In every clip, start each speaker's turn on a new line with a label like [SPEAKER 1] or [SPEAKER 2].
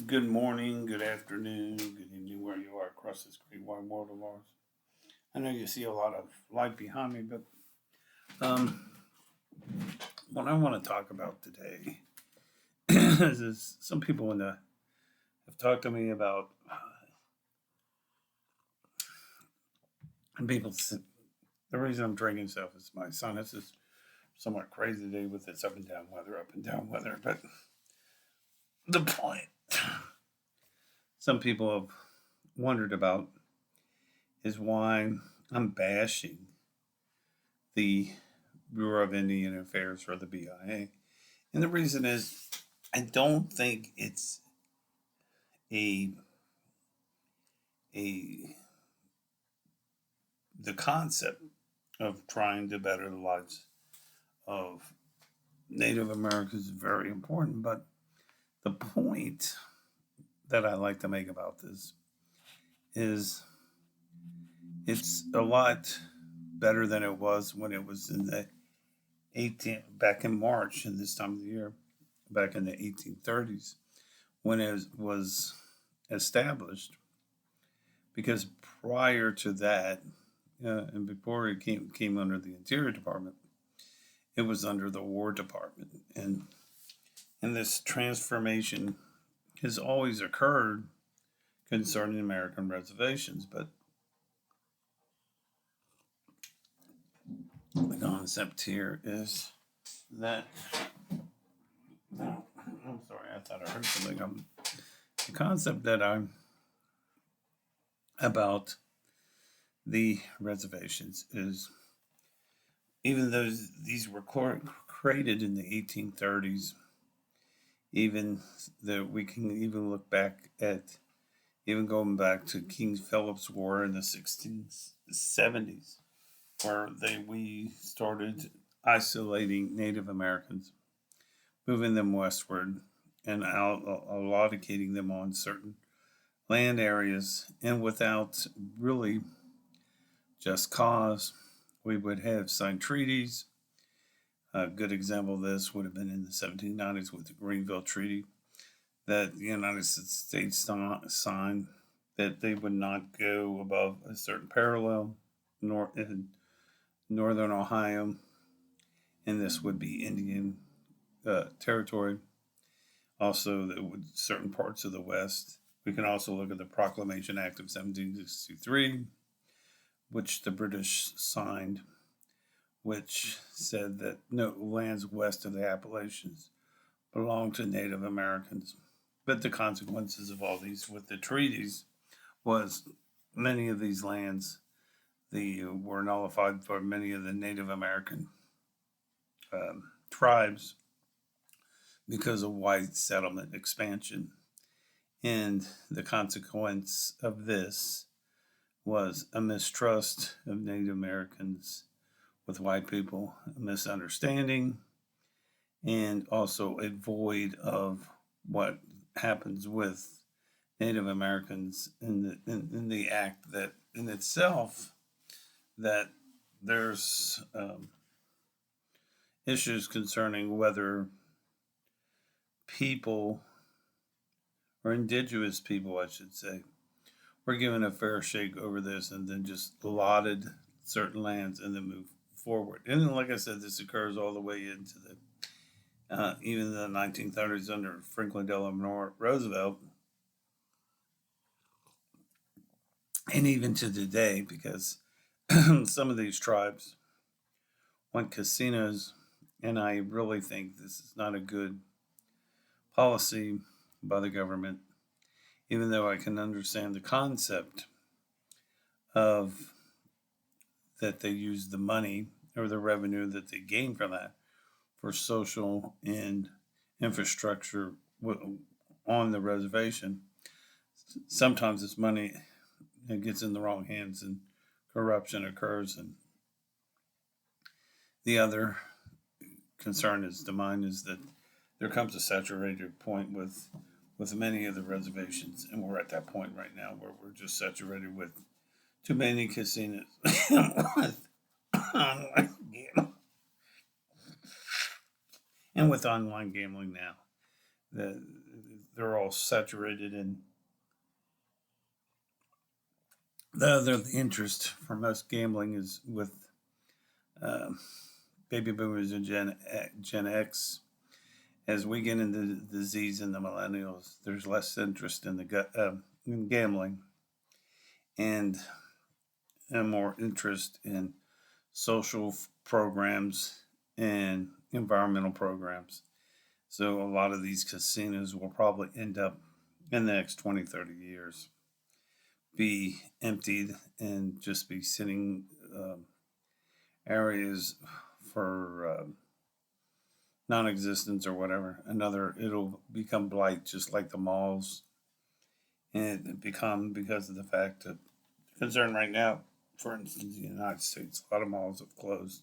[SPEAKER 1] Good morning, good afternoon, good evening, where you are across this great wide world of ours. I know you see a lot of light behind me, but um, what I want to talk about today is some people have talked to me about and people. The reason I'm drinking stuff is my sinus is somewhat crazy today with its up and down weather. But the point some people have wondered about is why I'm bashing the Bureau of Indian Affairs, or the BIA. And the reason is I don't think it's a a the concept of trying to better the lives of Native Americans is very important, but the point that I like to make about this is it's a lot better than it was when it was in the back in March in this time of the year, back in the 1830s, when it was established. Because prior to that, and before it came under the Interior Department, it was under the War Department, and this transformation has always occurred concerning American reservations. But the concept here is that I'm sorry, I thought I heard something. The concept that I'm about the reservations is even though these were created in the 1830s, even that we can even look back at even going back to King Philip's War in the 1670s, where we started isolating Native Americans, moving them westward, and allocating them on certain land areas, and without really just cause. We would have signed treaties. A good example of this would have been in the 1790s with the Greenville Treaty that the United States signed, that they would not go above a certain parallel in northern Ohio, and this would be Indian territory. Also, certain parts of the West. We can also look at the Proclamation Act of 1763, which the British signed, which said that no lands west of the Appalachians belong to Native Americans. But the consequences of all these with the treaties was many of these lands were nullified for many of the Native American tribes because of white settlement expansion. And the consequence of this was a mistrust of Native Americans with white people, a misunderstanding, and also a void of what happens with Native Americans in the act that in itself that there's issues concerning whether people or indigenous people, I should say, were given a fair shake over this and then just allotted certain lands and then move forward. And then, like I said, this occurs all the way into the even the 1930s under Franklin Delano Roosevelt, and even to today, because some of these tribes want casinos, and I really think this is not a good policy by the government, even though I can understand the concept of that they use the money or the revenue that they gain from that for social and infrastructure on the reservation. Sometimes this money gets in the wrong hands and corruption occurs. And the other concern is mine is that there comes a saturated point with many of the reservations, and we're at that point right now where we're just saturated with too many casinos with online gambling. And with online gambling now, the they're all saturated in the other interest for most gambling is with um, baby boomers and Gen X. As we get into the Z's and the millennials, there's less interest in in gambling and more interest in social programs and environmental programs. So a lot of these casinos will probably end up in the next 20, 30 years be emptied and just be sitting areas for non-existence or whatever. It'll become blight, just like the malls, and it become because of the fact that concern right now, for instance, in the United States, a lot of malls have closed,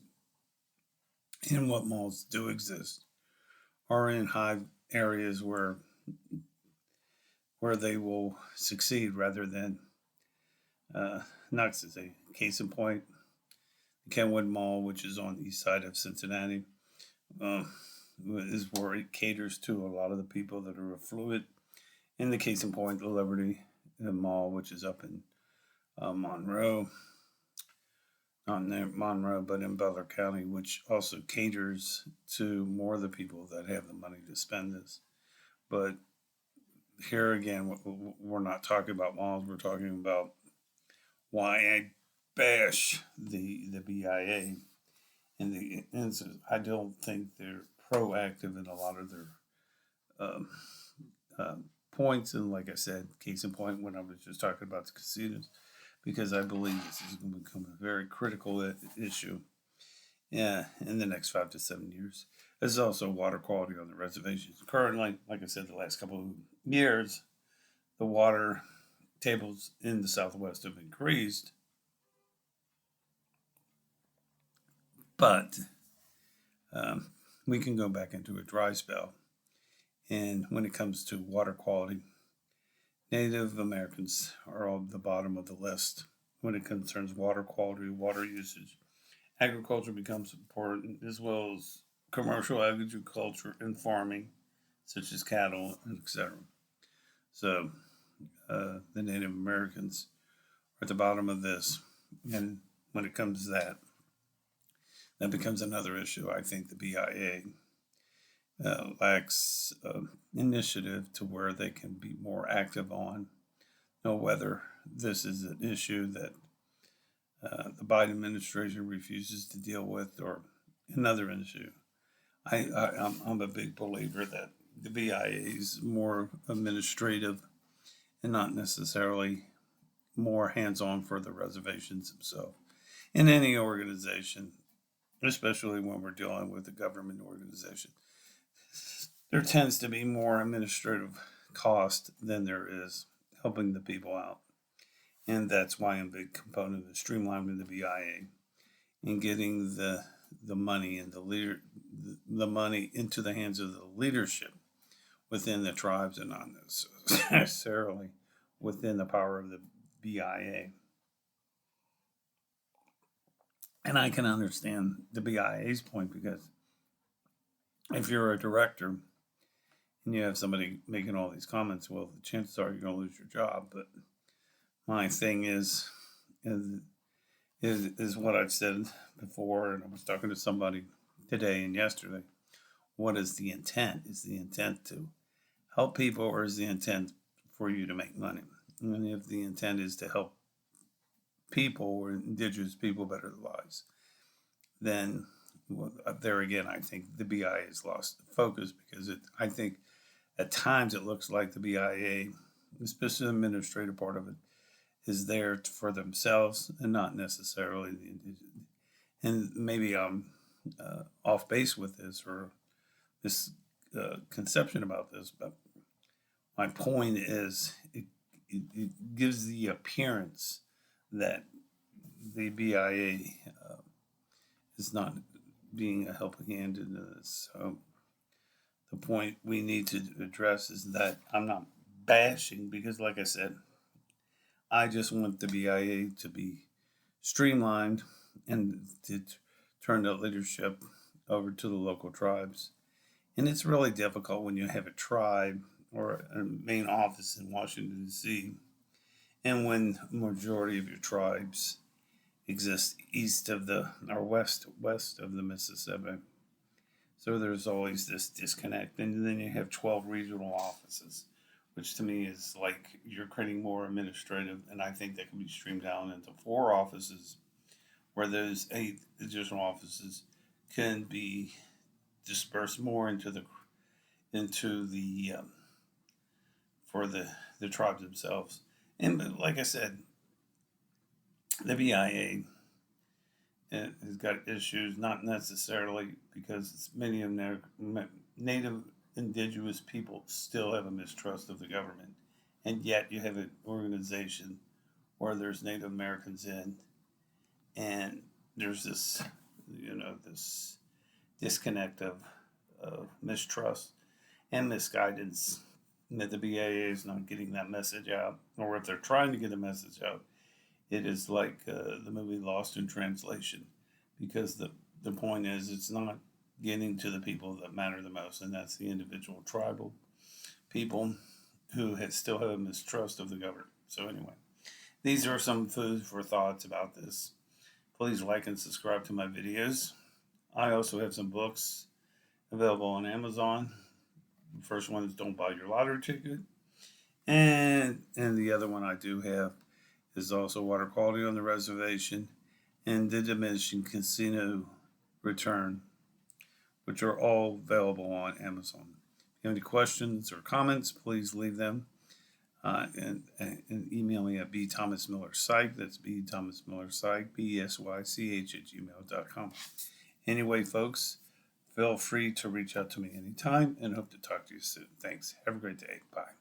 [SPEAKER 1] and what malls do exist are in high areas where they will succeed rather than not to say. Case in point, the Kenwood Mall, which is on the east side of Cincinnati, uh, is where it caters to a lot of the people that are affluent. In the case in point, the Liberty Mall, which is up in Monroe, not in Monroe, but in Butler County, which also caters to more of the people that have the money to spend this. But here again, we're not talking about malls. We're talking about why I bash the BIA and so I don't think they're proactive in a lot of their um, points. And like I said, case in point, when I was just talking about the casinos, because I believe this is going to become a very critical issue. Yeah, in the next 5 to 7 years. There's also water quality on the reservations. Currently, like I said, the last couple of years, the water tables in the Southwest have increased, but um, we can go back into a dry spell. And when it comes to water quality, Native Americans are on the bottom of the list when it concerns water quality, water usage. Agriculture becomes important as well as commercial agriculture and farming, such as cattle, etc. So the Native Americans are at the bottom of this. And when it comes to that becomes another issue. I think the BIA lacks initiative to where they can be more active on, know whether this is an issue that the Biden administration refuses to deal with or another issue. I'm a big believer that the BIA is more administrative and not necessarily more hands-on for the reservations themselves. In any organization, especially when we're dealing with a government organization, there tends to be more administrative cost than there is helping the people out. And that's why I'm a big component of streamlining the BIA and getting the money and the money into the hands of the leadership within the tribes and not necessarily within the power of the BIA. And I can understand the BIA's point because if you're a director and you have somebody making all these comments, well, the chances are you're going to lose your job. But my thing is what I've said before, and I was talking to somebody today and yesterday. What is the intent? Is the intent to help people, or is the intent for you to make money? And if the intent is to help people or indigenous people better their lives, then there again, I think the BIA has lost focus because I think at times it looks like the BIA, especially the administrative part of it, is there for themselves and not necessarily the indigenous. And maybe I'm off base with this or this conception about this, but my point is it gives the appearance that the BIA is not being a helping hand in this. So the point we need to address is that I'm not bashing because, like I said, I just want the BIA to be streamlined and to turn the leadership over to the local tribes. And it's really difficult when you have a tribe or a main office in Washington, D.C., and when a majority of your tribes exist east of the or west of the Mississippi. So there's always this disconnect. And then you have 12 regional offices, which to me is like you're creating more administrative. And I think that can be streamed down into 4 offices, where those 8 additional offices can be dispersed more into the for the tribes themselves. And like I said, the BIA has got issues, not necessarily because many of their native indigenous people still have a mistrust of the government, and yet you have an organization where there's Native Americans in, and there's this, this disconnect of mistrust and misguidance that the BIA is not getting that message out, or if they're trying to get a message out, it is like the movie Lost in Translation, because the point is it's not getting to the people that matter the most, and that's the individual tribal people who still have a mistrust of the government. So anyway, these are some food for thoughts about this. Please like and subscribe to my videos. I also have some books available on Amazon. The first one is Don't Buy Your Lottery Ticket. And the other one I do have is also Water Quality on the Reservation and The Diminishing Casino Return, which are all available on Amazon. If you have any questions or comments, please leave them and email me at bthomasmillerpsych. That's bthomasmillerpsych, BSYCH at gmail.com. Anyway, folks, feel free to reach out to me anytime and hope to talk to you soon. Thanks. Have a great day. Bye.